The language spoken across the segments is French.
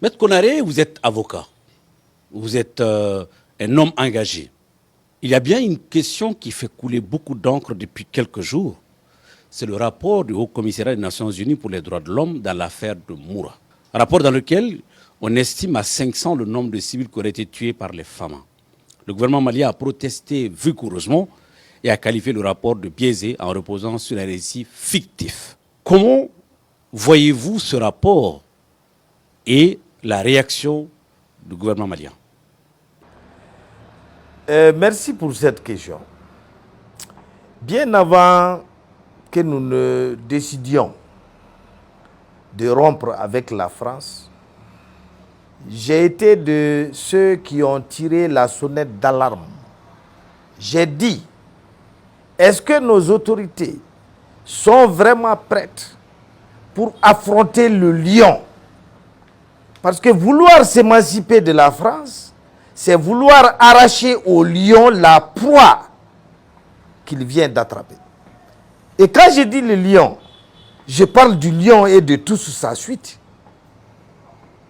Maître Konaré, vous êtes avocat. Vous êtes un homme engagé. Il y a bien une question qui fait couler beaucoup d'encre depuis quelques jours. C'est le rapport du Haut-Commissariat des Nations Unies pour les droits de l'homme dans l'affaire de Moura. Un rapport dans lequel on estime à 500 le nombre de civils qui auraient été tués par les FAMA. Le gouvernement malien a protesté vigoureusement et a qualifié le rapport de biaisé en reposant sur un récit fictif. Comment voyez-vous ce rapport et la réaction du gouvernement malien? Merci pour cette question. Bien avant que nous ne décidions de rompre avec la France, j'ai été de ceux qui ont tiré la sonnette d'alarme. J'ai dit, est-ce que nos autorités sont vraiment prêtes pour affronter le lion? Parce que vouloir s'émanciper de la France, c'est vouloir arracher au lion la proie qu'il vient d'attraper. Et quand je dis le lion, je parle du lion et de tout sa suite.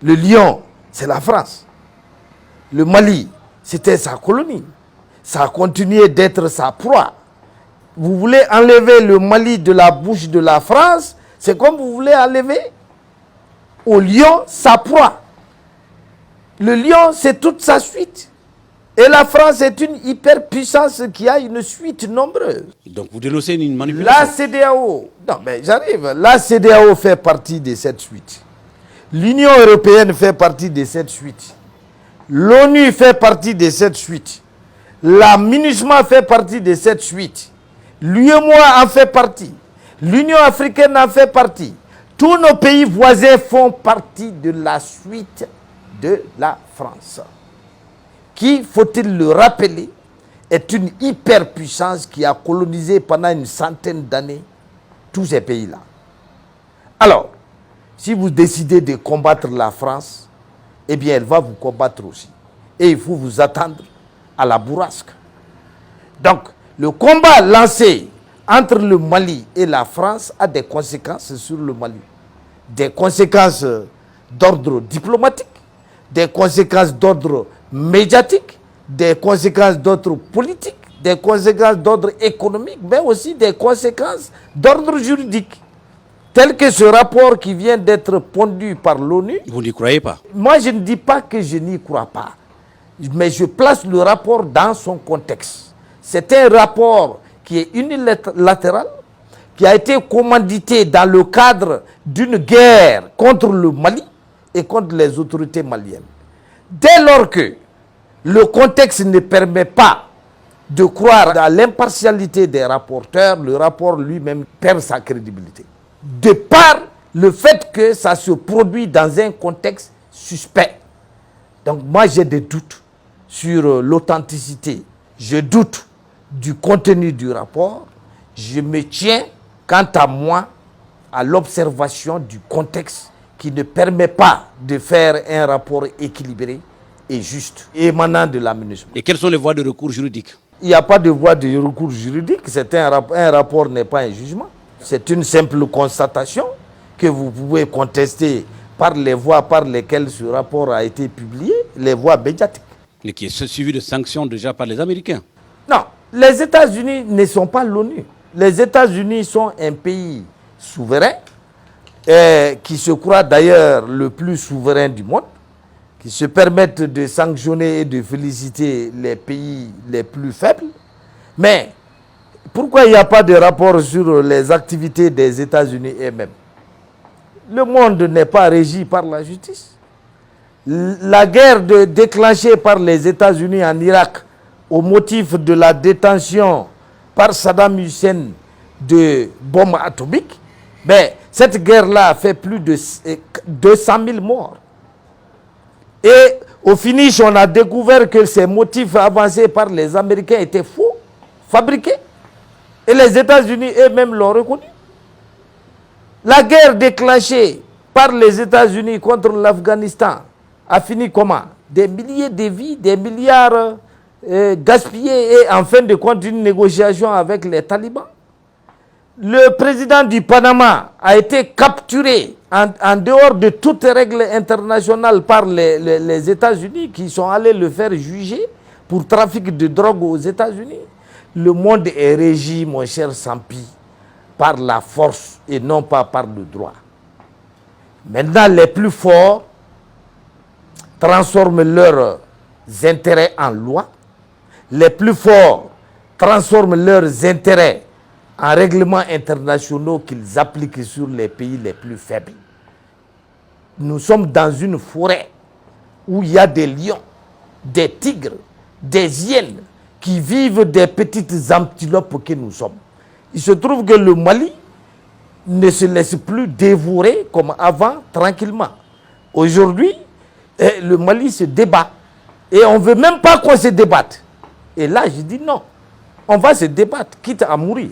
Le lion, c'est la France. Le Mali, c'était sa colonie. Ça a continué d'être sa proie. Vous voulez enlever le Mali de la bouche de la France, c'est comme vous voulez enlever au lion sa proie. Le lion, c'est toute sa suite. Et la France est une hyperpuissance qui a une suite nombreuse. Donc vous dénoncez une manipulation? La CEDEAO, non mais j'arrive, la CEDEAO fait partie de cette suite. L'Union européenne fait partie de cette suite. L'ONU fait partie de cette suite. La MINUSMA fait partie de cette suite. L'UEMOA en fait partie. L'Union africaine en fait partie. Tous nos pays voisins font partie de la suite de la France. Qui, faut-il le rappeler, est une hyperpuissance qui a colonisé pendant une centaine d'années tous ces pays-là. Alors, si vous décidez de combattre la France, eh bien, elle va vous combattre aussi. Et il faut vous attendre à la bourrasque. Donc, le combat lancé entre le Mali et la France a des conséquences sur le Mali. Des conséquences d'ordre diplomatique, des conséquences d'ordre médiatique, des conséquences d'ordre politique, des conséquences d'ordre économique, mais aussi des conséquences d'ordre juridique. Tel que ce rapport qui vient d'être pondu par l'ONU. Vous n'y croyez pas? Moi, je ne dis pas que je n'y crois pas, mais je place le rapport dans son contexte. C'est un rapport qui est unilatéral, qui a été commandité dans le cadre d'une guerre contre le Mali et contre les autorités maliennes. Dès lors que le contexte ne permet pas de croire à l'impartialité des rapporteurs, le rapport lui-même perd sa crédibilité. De par le fait que ça se produit dans un contexte suspect. Donc moi j'ai des doutes sur l'authenticité. Je doute du contenu du rapport. Je me tiens, quant à moi, à l'observation du contexte qui ne permet pas de faire un rapport équilibré et juste, émanant de la MINUSMA. Et quelles sont les voies de recours juridiques? Il n'y a pas de voie de recours juridique. Un rapport n'est pas un jugement. C'est une simple constatation que vous pouvez contester par les voies par lesquelles ce rapport a été publié, les voies médiatiques. Et qui est suivi de sanctions déjà par les Américains. Non, les États-Unis ne sont pas l'ONU. Les États-Unis sont un pays souverain, qui se croit d'ailleurs le plus souverain du monde, qui se permettent de sanctionner et de féliciter les pays les plus faibles. Mais pourquoi il n'y a pas de rapport sur les activités des États-Unis eux-mêmes? Le monde n'est pas régi par la justice. La guerre déclenchée par les États-Unis en Irak au motif de la détention par Saddam Hussein de bombes atomiques, mais cette guerre-là a fait plus de 200 000 morts. Et au finish, on a découvert que ces motifs avancés par les Américains étaient faux, fabriqués. Et les États-Unis eux-mêmes l'ont reconnu. La guerre déclenchée par les États-Unis contre l'Afghanistan a fini comment? Des milliers de vies, des milliards gaspillés et en fin de compte une négociation avec les talibans. Le président du Panama a été capturé en dehors de toutes règles internationales par les États-Unis qui sont allés le faire juger pour trafic de drogue aux États-Unis. Le monde est régi, mon cher Sampi, par la force et non pas par le droit. Maintenant, les plus forts transforment leurs intérêts en loi. Les plus forts transforment leurs intérêts en règlements internationaux qu'ils appliquent sur les pays les plus faibles. Nous sommes dans une forêt où il y a des lions, des tigres, des hyènes qui vivent des petites antilopes que nous sommes. Il se trouve que le Mali ne se laisse plus dévorer comme avant, tranquillement. Aujourd'hui, le Mali se débat. Et on ne veut même pas qu'on se débatte. Et là, je dis non. On va se débattre, quitte à mourir.